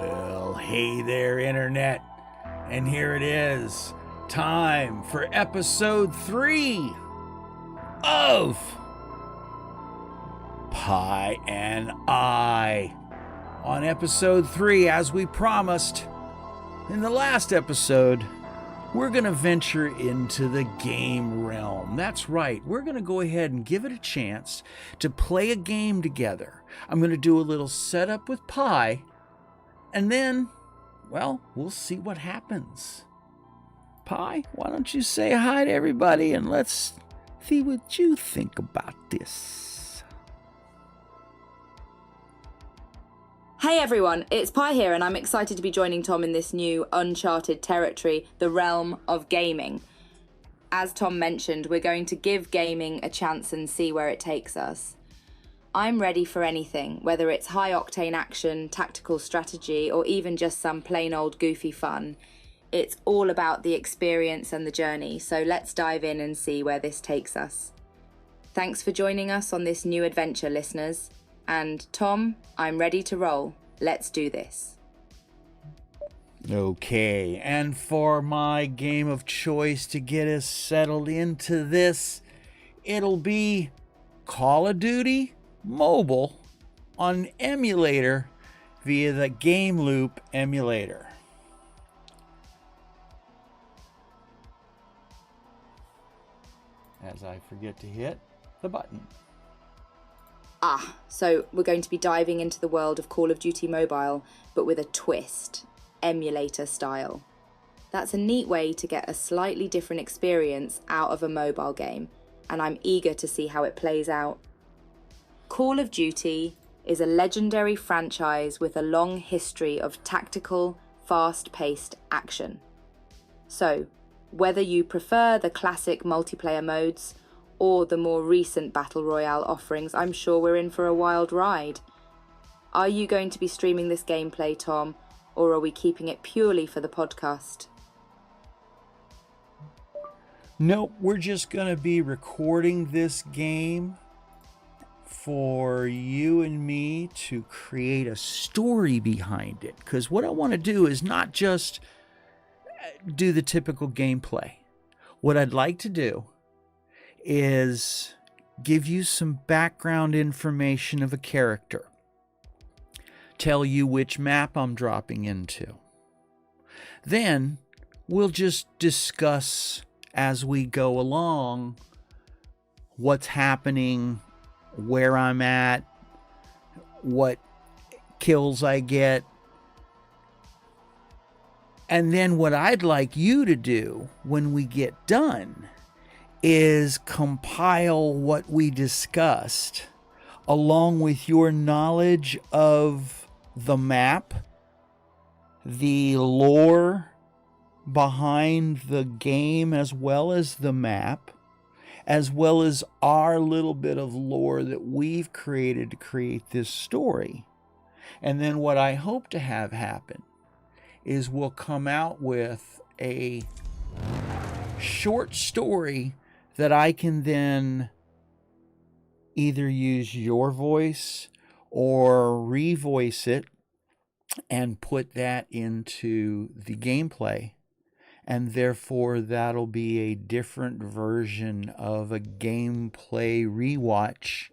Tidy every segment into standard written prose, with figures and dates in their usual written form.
Well, hey there, Internet. And here it is. Time for episode 3 of Pi and I. On episode 3, as we promised in the last episode, we're going to venture into the game realm. That's right. We're going to go ahead and give it a chance to play a game together. I'm going to do a little setup with Pi, and then, well, we'll see what happens. Pi, why don't you say hi to everybody and let's see what you think about this. Hey everyone, it's Pi here, and I'm excited to be joining Tom in this new uncharted territory, the realm of gaming. As Tom mentioned, we're going to give gaming a chance and see where it takes us. I'm ready for anything, whether it's high-octane action, tactical strategy, or even just some plain old goofy fun. It's all about the experience and the journey, so let's dive in and see where this takes us. Thanks for joining us on this new adventure, listeners. And Tom, I'm ready to roll. Let's do this. Okay, and for my game of choice to get us settled into this, it'll be Call of Duty Mobile on emulator via the Game Loop emulator. As I forget to hit the button. So we're going to be diving into the world of Call of Duty Mobile, but with a twist, emulator style. That's a neat way to get a slightly different experience out of a mobile game, and I'm eager to see how it plays out. Call of Duty is a legendary franchise with a long history of tactical, fast-paced action. So, whether you prefer the classic multiplayer modes or the more recent Battle Royale offerings, I'm sure we're in for a wild ride. Are you going to be streaming this gameplay, Tom, or are we keeping it purely for the podcast? Nope, we're just going to be recording this game for you and me to create a story behind it. Because what I want to do is not just do the typical gameplay. What I'd like to do is give you some background information of a character, tell you which map I'm dropping into. Then we'll just discuss as we go along what's happening, where I'm at, what kills I get. And then what I'd like you to do when we get done is compile what we discussed along with your knowledge of the map, the lore behind the game as well as the map, as well as our little bit of lore that we've created to create this story. And then what I hope to have happen is we'll come out with a short story that I can then either use your voice or revoice it and put that into the gameplay. And therefore, that'll be a different version of a gameplay rewatch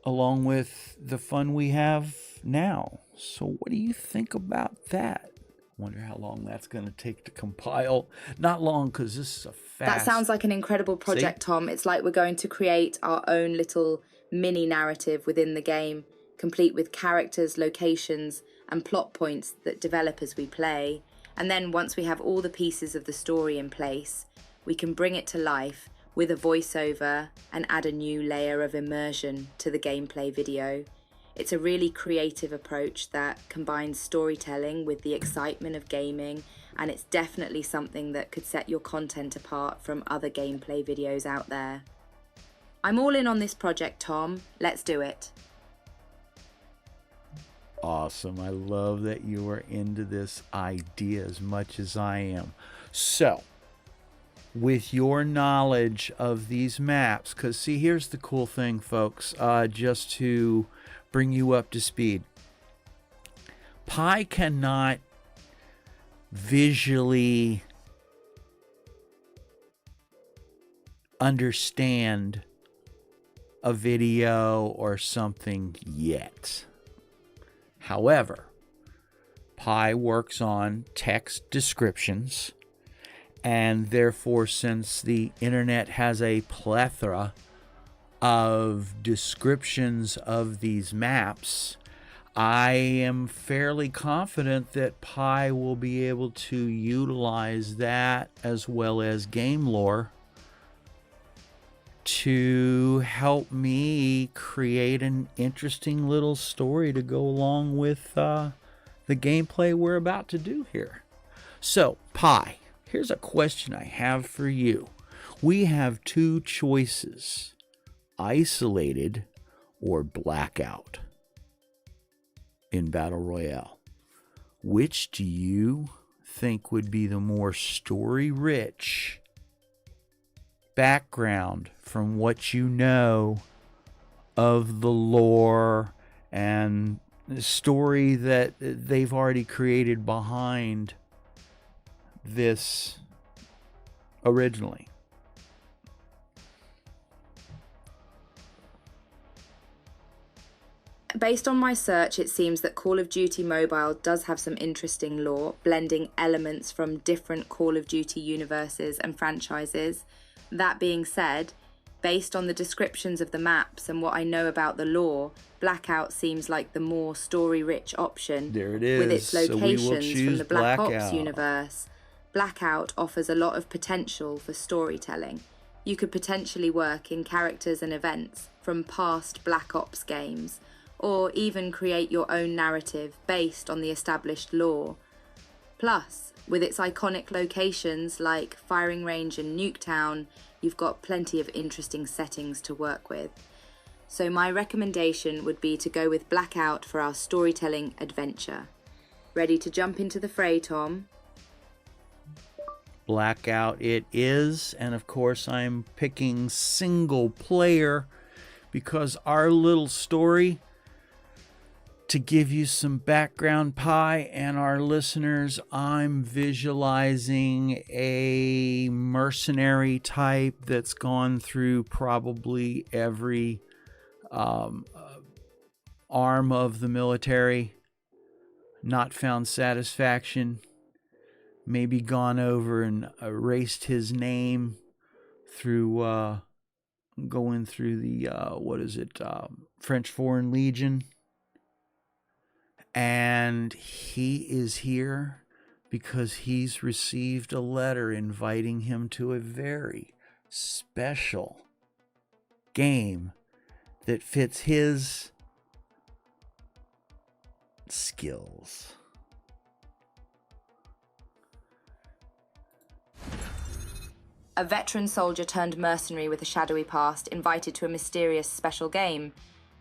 along with the fun we have now. So what do you think about that? Wonder how long that's going to take to compile. Not long, because this is a fast... That sounds like an incredible project, Tom. It's like we're going to create our own little mini narrative within the game, complete with characters, locations, and plot points that develop as we play. And then once we have all the pieces of the story in place, we can bring it to life with a voiceover and add a new layer of immersion to the gameplay video. It's a really creative approach that combines storytelling with the excitement of gaming, and it's definitely something that could set your content apart from other gameplay videos out there. I'm all in on this project, Tom. Let's do it. Awesome. I love that you are into this idea as much as I am. So, with your knowledge of these maps, because see, here's the cool thing, folks, just to bring you up to speed. Pi cannot visually understand a video or something yet. However, Pi works on text descriptions, and therefore, since the internet has a plethora of descriptions of these maps, I am fairly confident that Pi will be able to utilize that as well as game lore to help me create an interesting little story to go along with the gameplay we're about to do here. So, Pi, here's a question I have for you. We have two choices: isolated or blackout in Battle Royale. Which do you think would be the more story-rich background from what you know of the lore and the story that they've already created behind this originally? Based on my search, it seems that Call of Duty Mobile does have some interesting lore, blending elements from different Call of Duty universes and franchises. That being said, based on the descriptions of the maps and what I know about the lore, Blackout seems like the more story-rich option. There it is. With its locations from the Black Ops Blackout universe. Blackout offers a lot of potential for storytelling. You could potentially work in characters and events from past Black Ops games, or even create your own narrative based on the established lore. Plus, with its iconic locations like Firing Range and Nuketown, you've got plenty of interesting settings to work with. So my recommendation would be to go with Blackout for our storytelling adventure. Ready to jump into the fray, Tom? Blackout it is, and of course I'm picking single player because our little story, to give you some background, Pi, and our listeners, I'm visualizing a mercenary type that's gone through probably every arm of the military, not found satisfaction, maybe gone over and erased his name through going through the French Foreign Legion. And he is here because he's received a letter inviting him to a very special game that fits his skills. A veteran soldier turned mercenary with a shadowy past invited to a mysterious special game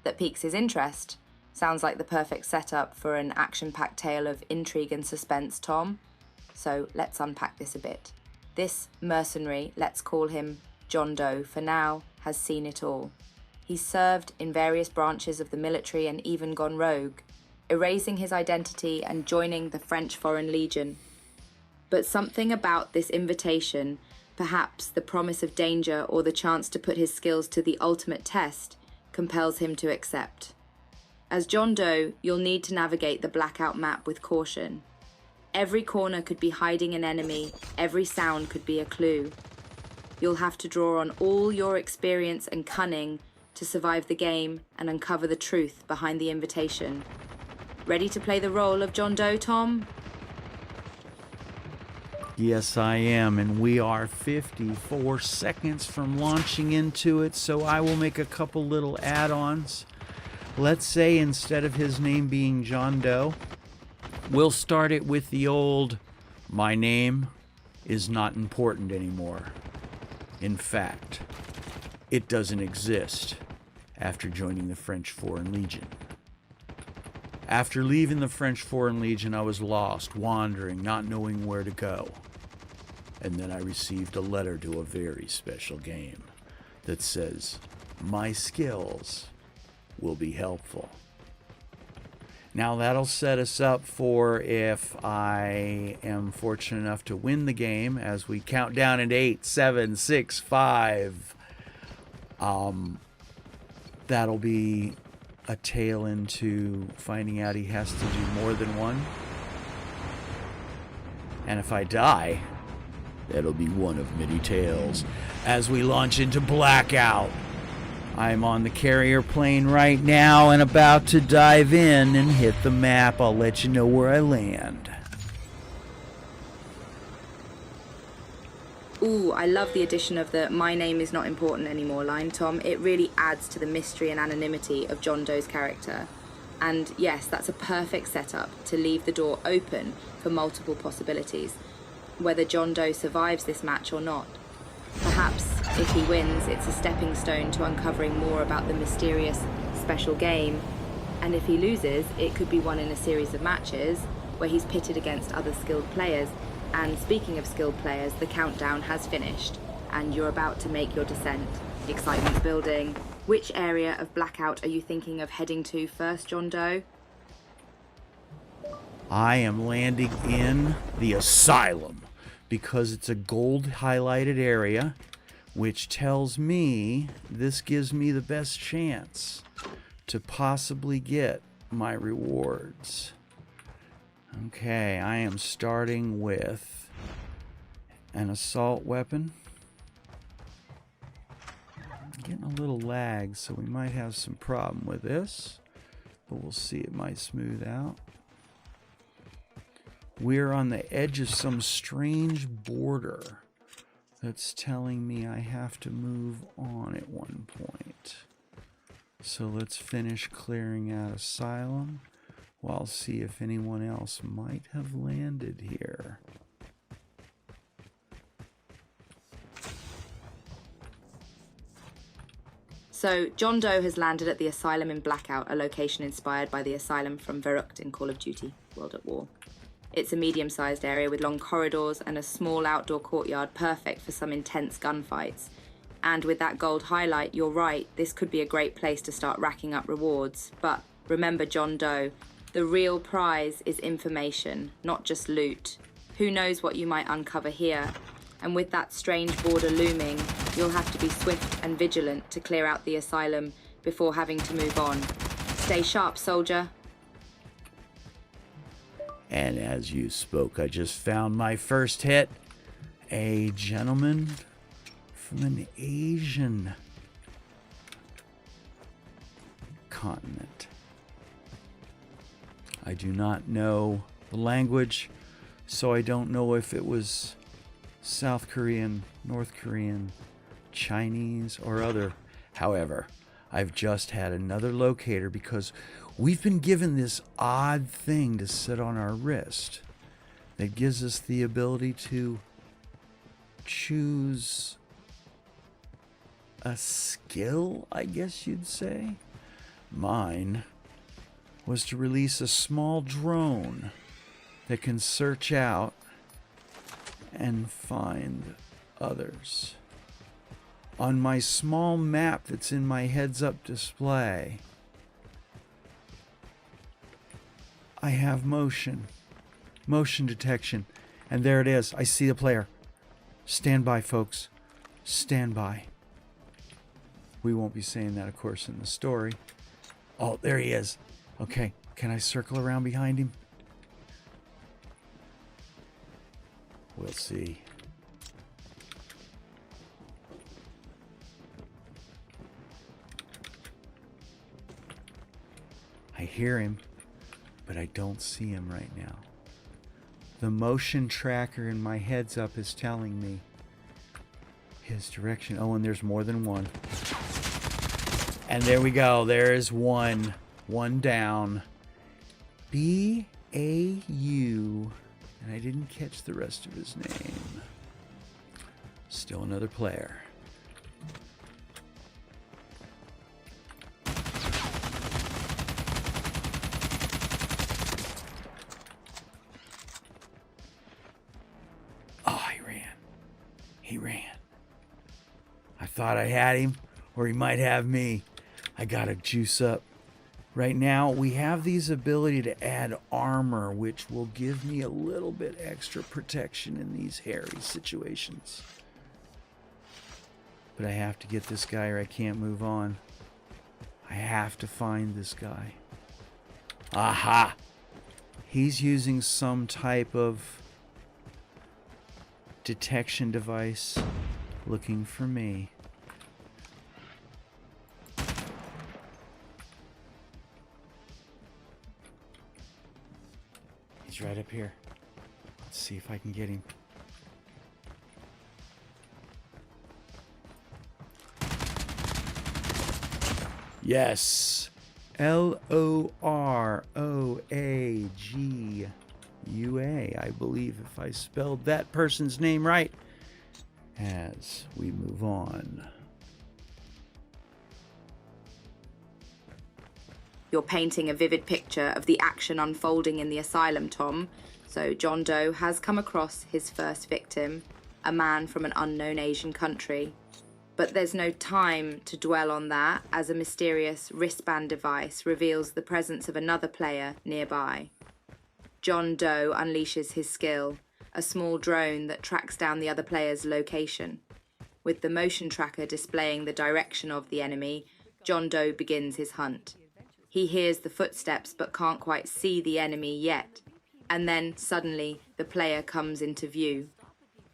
that piques his interest. Sounds like the perfect setup for an action-packed tale of intrigue and suspense, Tom. So let's unpack this a bit. This mercenary, let's call him John Doe for now, has seen it all. He's served in various branches of the military and even gone rogue, erasing his identity and joining the French Foreign Legion. But something about this invitation, perhaps the promise of danger or the chance to put his skills to the ultimate test, compels him to accept. As John Doe, you'll need to navigate the Blackout map with caution. Every corner could be hiding an enemy, every sound could be a clue. You'll have to draw on all your experience and cunning to survive the game and uncover the truth behind the invitation. Ready to play the role of John Doe, Tom? Yes, I am, and we are 54 seconds from launching into it, so I will make a couple little add-ons. Let's say instead of his name being John Doe, we'll start it with the old, my name is not important anymore. In fact, it doesn't exist after joining the French Foreign Legion. After leaving the French Foreign Legion, I was lost, wandering, not knowing where to go. And then I received a letter to a very special game that says, my skills will be helpful. Now that'll set us up for if I am fortunate enough to win the game as we count down at 8, 7, 6, 5. That'll be a tail into finding out he has to do more than one. And if I die, that'll be one of many tales as we launch into blackout. I'm on the carrier plane right now and about to dive in and hit the map. I'll let you know where I land. Ooh, I love the addition of the "my name is not important anymore" line, Tom. It really adds to the mystery and anonymity of John Doe's character. And yes, that's a perfect setup to leave the door open for multiple possibilities, whether John Doe survives this match or not. Perhaps, if he wins, it's a stepping stone to uncovering more about the mysterious special game. And if he loses, it could be one in a series of matches where he's pitted against other skilled players. And speaking of skilled players, the countdown has finished, and you're about to make your descent. Excitement's building. Which area of blackout are you thinking of heading to first, John Doe? I am landing in the asylum because it's a gold highlighted area, which tells me this gives me the best chance to possibly get my rewards. Okay, I am starting with an assault weapon. Getting a little lag, so we might have some problem with this, but we'll see. It might smooth out. We're on the edge of some strange border that's telling me I have to move on at one point. So let's finish clearing out asylum. Well, I'll see if anyone else might have landed here. So, John Doe has landed at the Asylum in Blackout, a location inspired by the Asylum from Verrückt in Call of Duty: World at War. It's a medium-sized area with long corridors and a small outdoor courtyard, perfect for some intense gunfights. And with that gold highlight, you're right, this could be a great place to start racking up rewards. But remember, John Doe, the real prize is information, not just loot. Who knows what you might uncover here? And with that strange border looming, you'll have to be swift and vigilant to clear out the asylum before having to move on. Stay sharp, soldier. And as you spoke, I just found my first hit. A gentleman from an Asian continent. I do not know the language, so I don't know if it was South Korean, North Korean, Chinese, or other. However, I've just had another locator because we've been given this odd thing to sit on our wrist that gives us the ability to choose a skill, I guess you'd say. Mine was to release a small drone that can search out and find others. On my small map that's in my heads-up display, I have motion detection, and there it is. I see the player. Stand by, folks. Stand by. We won't be saying that, of course, in the story. Oh, there he is. Okay, can I circle around behind him? We'll see. I hear him, but I don't see him right now. The motion tracker in my heads up is telling me his direction. Oh, and there's more than one. And there we go. There is one. One down. B-A-U. And I didn't catch the rest of his name. Still another player. Oh, he ran. He ran. I thought I had him, or he might have me. I gotta juice up Right now, we have these ability to add armor, which will give me a little bit extra protection in these hairy situations. But I have to get this guy or I can't move on. I have to find this guy. Aha! He's using some type of detection device looking for me. He's right up here. Let's see if I can get him. Yes. Loragua, I believe, if I spelled that person's name right. As we move on. You're painting a vivid picture of the action unfolding in the asylum, Tom. So John Doe has come across his first victim, a man from an unknown Asian country. But there's no time to dwell on that, as a mysterious wristband device reveals the presence of another player nearby. John Doe unleashes his skill, a small drone that tracks down the other player's location. With the motion tracker displaying the direction of the enemy, John Doe begins his hunt. He hears the footsteps but can't quite see the enemy yet. And then, suddenly, the player comes into view.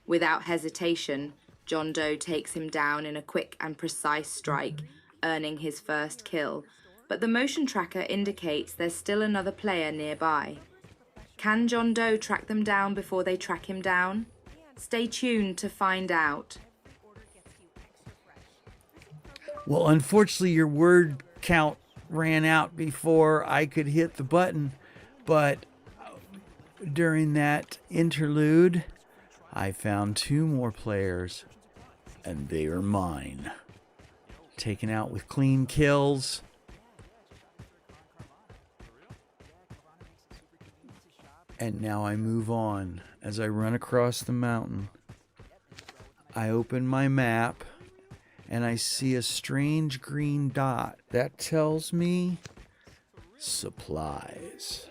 Without hesitation, John Doe takes him down in a quick and precise strike, earning his first kill. But the motion tracker indicates there's still another player nearby. Can John Doe track them down before they track him down? Stay tuned to find out. Well, unfortunately, your word count ran out before I could hit the button, but during that interlude, I found 2 more players, and they are mine. Taken out with clean kills. And now I move on. As I run across the mountain, I open my map, and I see a strange green dot. That tells me supplies.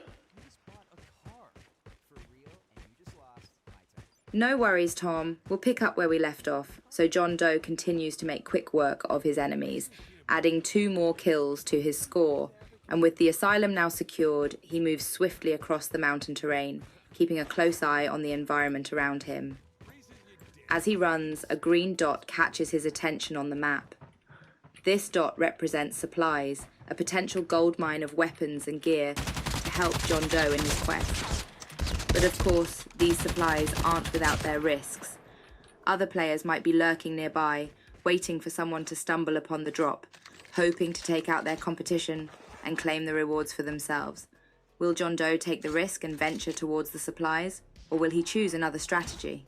No worries, Tom. We'll pick up where we left off. So John Doe continues to make quick work of his enemies, adding 2 more kills to his score. And with the asylum now secured, he moves swiftly across the mountain terrain, keeping a close eye on the environment around him. As he runs, a green dot catches his attention on the map. This dot represents supplies, a potential goldmine of weapons and gear to help John Doe in his quest. But of course, these supplies aren't without their risks. Other players might be lurking nearby, waiting for someone to stumble upon the drop, hoping to take out their competition and claim the rewards for themselves. Will John Doe take the risk and venture towards the supplies, or will he choose another strategy?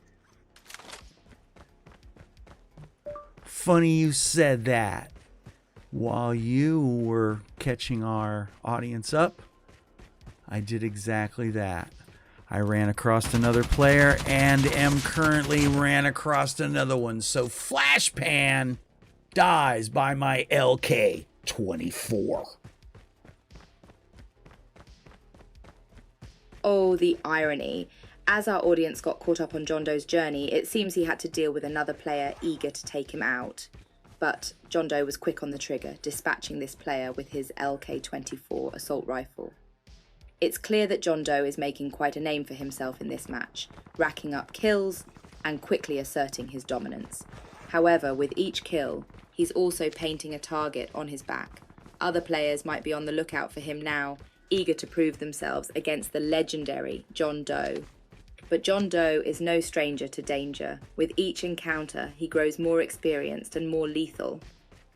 Funny you said that. While you were catching our audience up, I did exactly that. I ran across another player and am currently ran across another one. So Flashpan dies by my LK-24. Oh, the irony. As our audience got caught up on John Doe's journey, it seems he had to deal with another player eager to take him out. But John Doe was quick on the trigger, dispatching this player with his LK-24 assault rifle. It's clear that John Doe is making quite a name for himself in this match, racking up kills and quickly asserting his dominance. However, with each kill, he's also painting a target on his back. Other players might be on the lookout for him now, eager to prove themselves against the legendary John Doe. But John Doe is no stranger to danger. With each encounter, he grows more experienced and more lethal.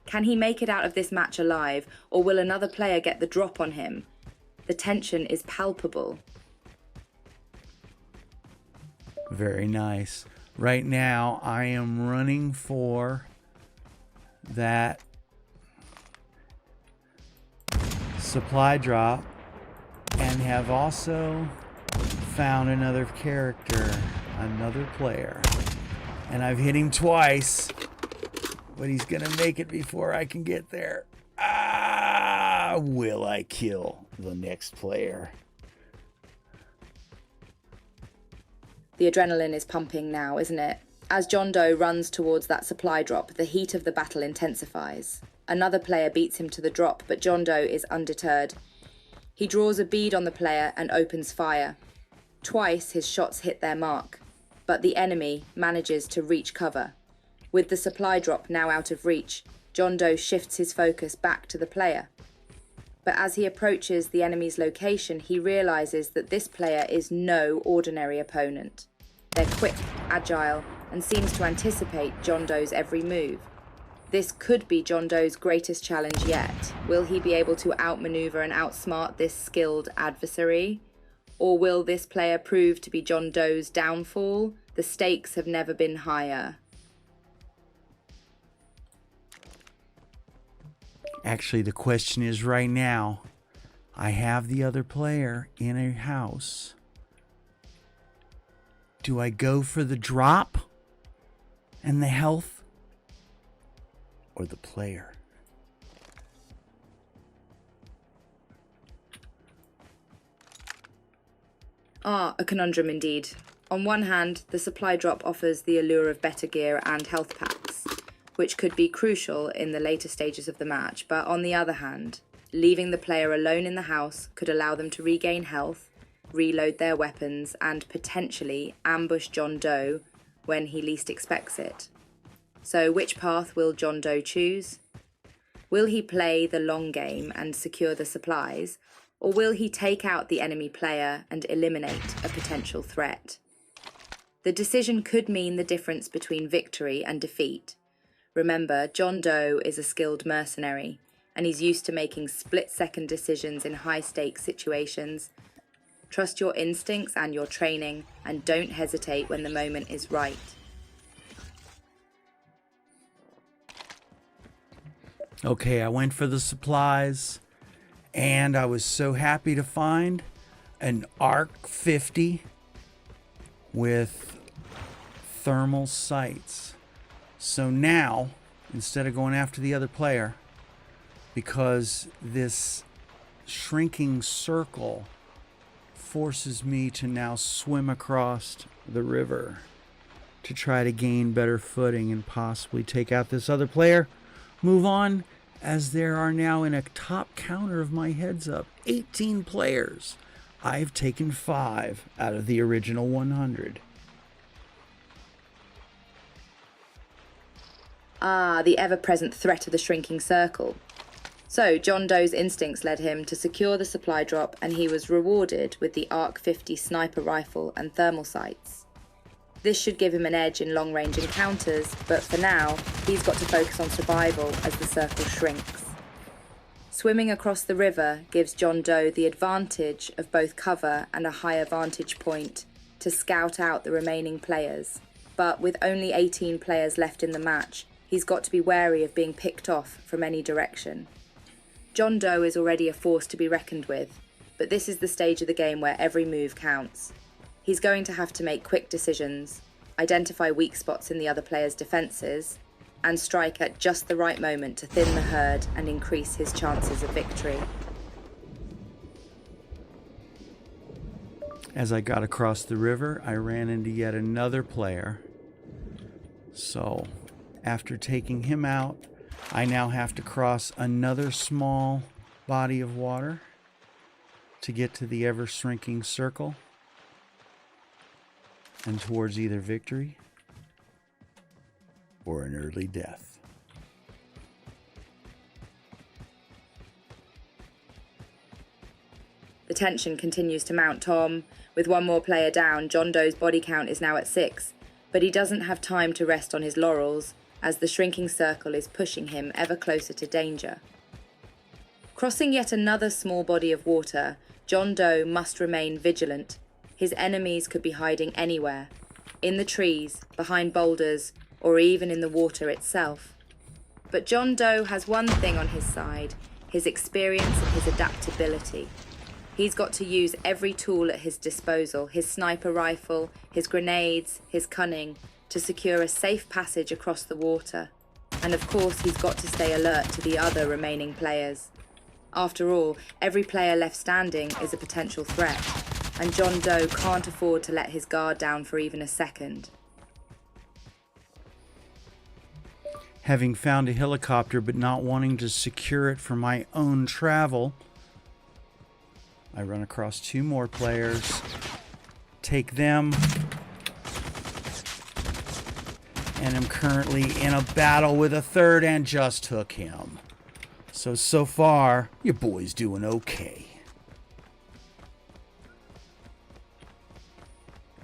Can he make it out of this match alive, or will another player get the drop on him? The tension is palpable. Very nice. Right now, I am running for that supply drop and have also found another character, another player. And I've hit him twice, but he's gonna make it before I can get there. Will I kill the next player? The adrenaline is pumping now, isn't it? As John Doe runs towards that supply drop, the heat of the battle intensifies. Another player beats him to the drop, but John Doe is undeterred. He draws a bead on the player and opens fire. Twice his shots hit their mark, but the enemy manages to reach cover. With the supply drop now out of reach, John Doe shifts his focus back to the player. But as he approaches the enemy's location, he realizes that this player is no ordinary opponent. They're quick, agile, and seems to anticipate John Doe's every move. This could be John Doe's greatest challenge yet. Will he be able to outmaneuver and outsmart this skilled adversary? Or will this player prove to be John Doe's downfall? The stakes have never been higher. Actually, the question is right now, I have the other player in a house. Do I go for the drop and the health, or the player? A conundrum indeed. On one hand, the supply drop offers the allure of better gear and health packs, which could be crucial in the later stages of the match, but on the other hand, leaving the player alone in the house could allow them to regain health, reload their weapons, and potentially ambush John Doe when he least expects it. So which path will John Doe choose? Will he play the long game and secure the supplies, or will he take out the enemy player and eliminate a potential threat? The decision could mean the difference between victory and defeat. Remember, John Doe is a skilled mercenary, and he's used to making split-second decisions in high-stakes situations. Trust your instincts and your training, and don't hesitate when the moment is right. Okay, I went for the supplies, and I was so happy to find an Arc 50 with thermal sights. So now, instead of going after the other player, because this shrinking circle forces me to now swim across the river to try to gain better footing and possibly take out this other player, move on, as there are now in a top counter of my heads up 18 players. I've taken 5 out of the original 100. The ever-present threat of the shrinking circle. So, John Doe's instincts led him to secure the supply drop, and he was rewarded with the Arc 50 sniper rifle and thermal sights. This should give him an edge in long-range encounters, but for now, he's got to focus on survival as the circle shrinks. Swimming across the river gives John Doe the advantage of both cover and a higher vantage point to scout out the remaining players. But with only 18 players left in the match, he's got to be wary of being picked off from any direction. John Doe is already a force to be reckoned with, but this is the stage of the game where every move counts. He's going to have to make quick decisions, identify weak spots in the other player's defences, and strike at just the right moment to thin the herd and increase his chances of victory. As I got across the river, I ran into yet another player. So, after taking him out, I now have to cross another small body of water to get to the ever-shrinking circle and towards either victory or an early death. The tension continues to mount, Tom. With one more player down, John Doe's body count is now at 6, but he doesn't have time to rest on his laurels as the shrinking circle is pushing him ever closer to danger. Crossing yet another small body of water, John Doe must remain vigilant. His enemies could be hiding anywhere, in the trees, behind boulders, or even in the water itself. But John Doe has one thing on his side: his experience and his adaptability. He's got to use every tool at his disposal, his sniper rifle, his grenades, his cunning, to secure a safe passage across the water. And of course, he's got to stay alert to the other remaining players. After all, every player left standing is a potential threat, and John Doe can't afford to let his guard down for even a second. Having found a helicopter but not wanting to secure it for my own travel, I run across 2 more players, take them, and am currently in a battle with a third and just took him. So far, your boy's doing okay.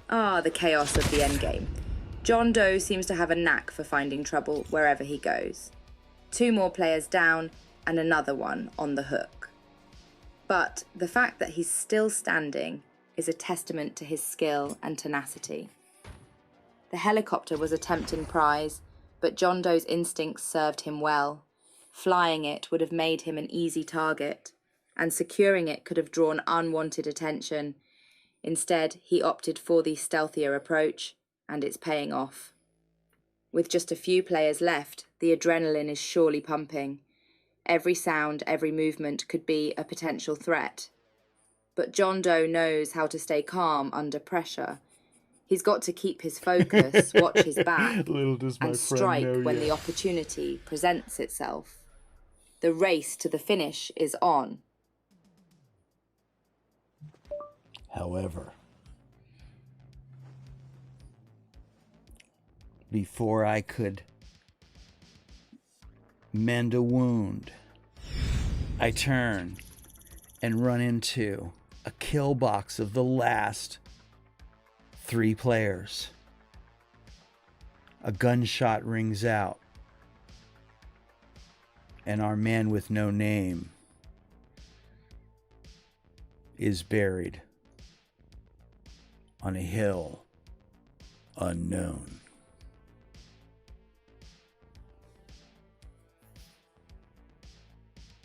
Ah, the chaos of the endgame. John Doe seems to have a knack for finding trouble wherever he goes. 2 more players down and another one on the hook. But the fact that he's still standing is a testament to his skill and tenacity. The helicopter was a tempting prize, but John Doe's instincts served him well. Flying it would have made him an easy target, and securing it could have drawn unwanted attention. Instead, he opted for the stealthier approach, and it's paying off. With just a few players left, the adrenaline is surely pumping. Every sound, every movement could be a potential threat. But John Doe knows how to stay calm under pressure. He's got to keep his focus, watch his back, and strike when the opportunity presents itself. The race to the finish is on. However, before I could mend a wound, I turn and run into a kill box of the last 3 players. A gunshot rings out, and our man with no name is buried on a hill unknown.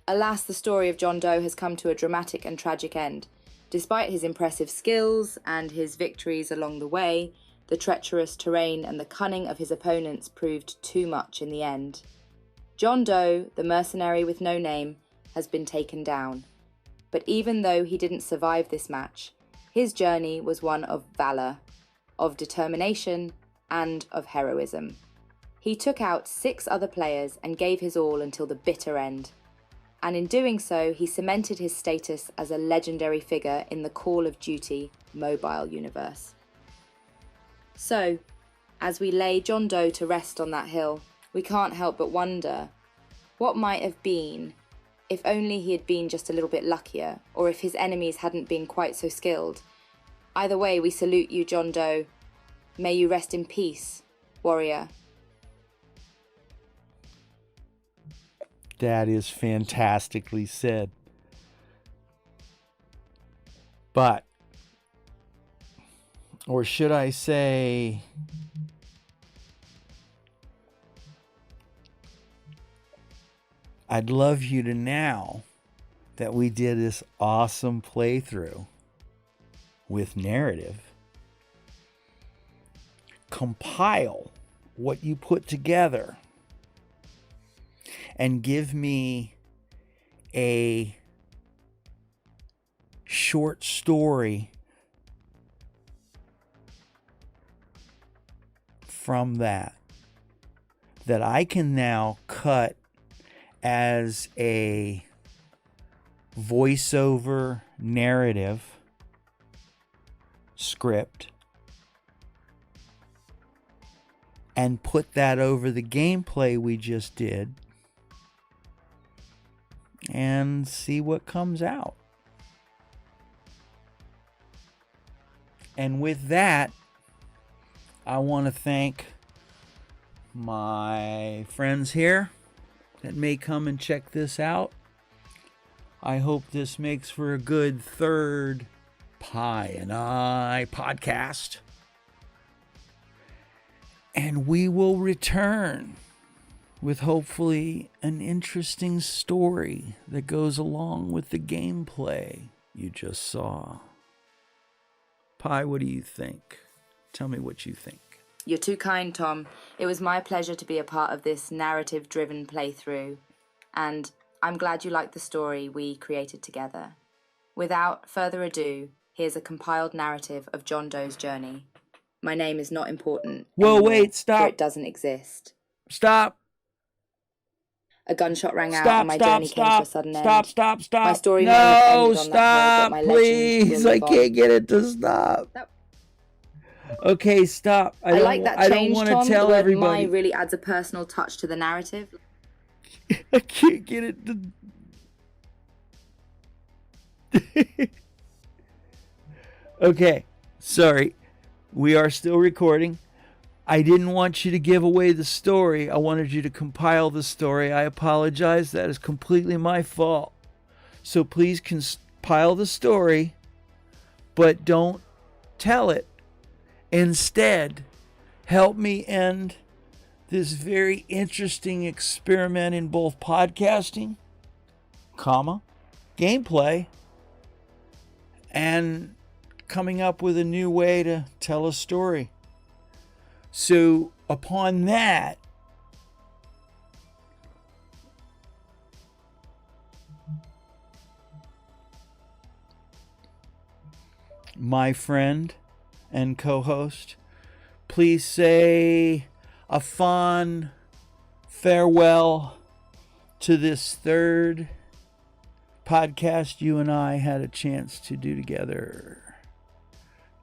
Alas, the story of John Doe has come to a dramatic and tragic end. Despite his impressive skills and his victories along the way, the treacherous terrain and the cunning of his opponents proved too much in the end. John Doe, the mercenary with no name, has been taken down. But even though he didn't survive this match, his journey was one of valor, of determination, and of heroism. He took out 6 other players and gave his all until the bitter end. And in doing so, he cemented his status as a legendary figure in the Call of Duty mobile universe. So, as we lay John Doe to rest on that hill, we can't help but wonder what might have been if only he had been just a little bit luckier, or if his enemies hadn't been quite so skilled. Either way, we salute you, John Doe. May you rest in peace, warrior. That is fantastically said. But, or should I say, I'd love you to now that we did this awesome playthrough with narrative, compile what you put together and give me a short story from that I can now cut as a voiceover narrative script and put that over the gameplay we just did and see what comes out. And with that, I want to thank my friends here that may come and check this out. I hope this makes for a good third Pie and I podcast. And we will return with hopefully an interesting story that goes along with the gameplay you just saw. Pie, what do you think? Tell me what you think. You're too kind, Tom. It was my pleasure to be a part of this narrative-driven playthrough, and I'm glad you liked the story we created together. Without further ado, here's a compiled narrative of John Doe's journey. My name is not important Whoa, anymore, wait, stop. for it doesn't exist. Stop. A gunshot rang out Stop, and my stop, journey came to a sudden end. stop. My story may have ended on that hill, but my legend will Please, I live on. can't get it to stop. Okay, stop. I like that change, I don't want to Tom. tell The word everybody. "my" really adds a personal touch to the narrative. I can't get it to... Okay, sorry. We are still recording. I didn't want you to give away the story. I wanted you to compile the story. I apologize. That is completely my fault. So please compile the story, but don't tell it. Instead, help me end this very interesting experiment in both podcasting, gameplay, and coming up with a new way to tell a story. So upon that, my friend and co-host, please say a fond farewell to this third podcast you and I had a chance to do together.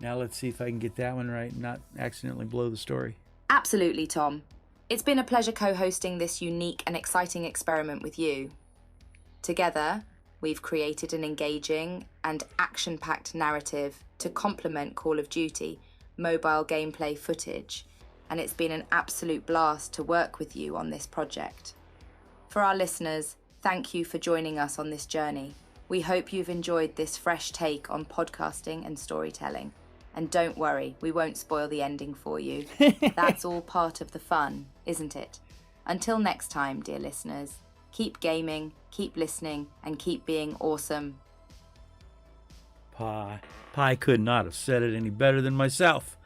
Now let's see if I can get that one right and not accidentally blow the story. Absolutely, Tom. It's been a pleasure co-hosting this unique and exciting experiment with you. Together, we've created an engaging and action-packed narrative to complement Call of Duty mobile gameplay footage, and it's been an absolute blast to work with you on this project. For our listeners, thank you for joining us on this journey. We hope you've enjoyed this fresh take on podcasting and storytelling. And don't worry, we won't spoil the ending for you. That's all part of the fun, isn't it? Until next time, dear listeners, keep gaming, keep listening, and keep being awesome. Pi could not have said it any better than myself.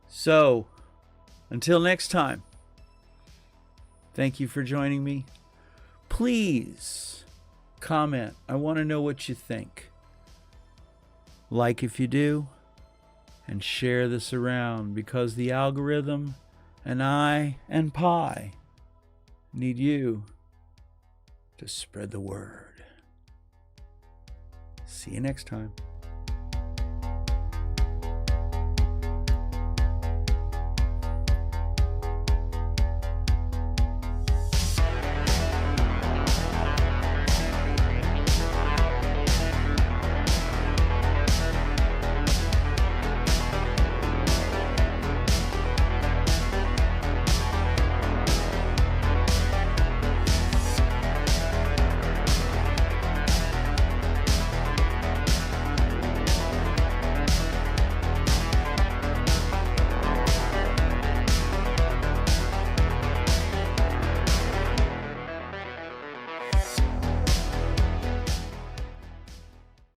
So, until next time, thank you for joining me. Please comment. I want to know what you think. Like if you do, and share this around, because the algorithm and I and Pi need you to spread the word. See you next time.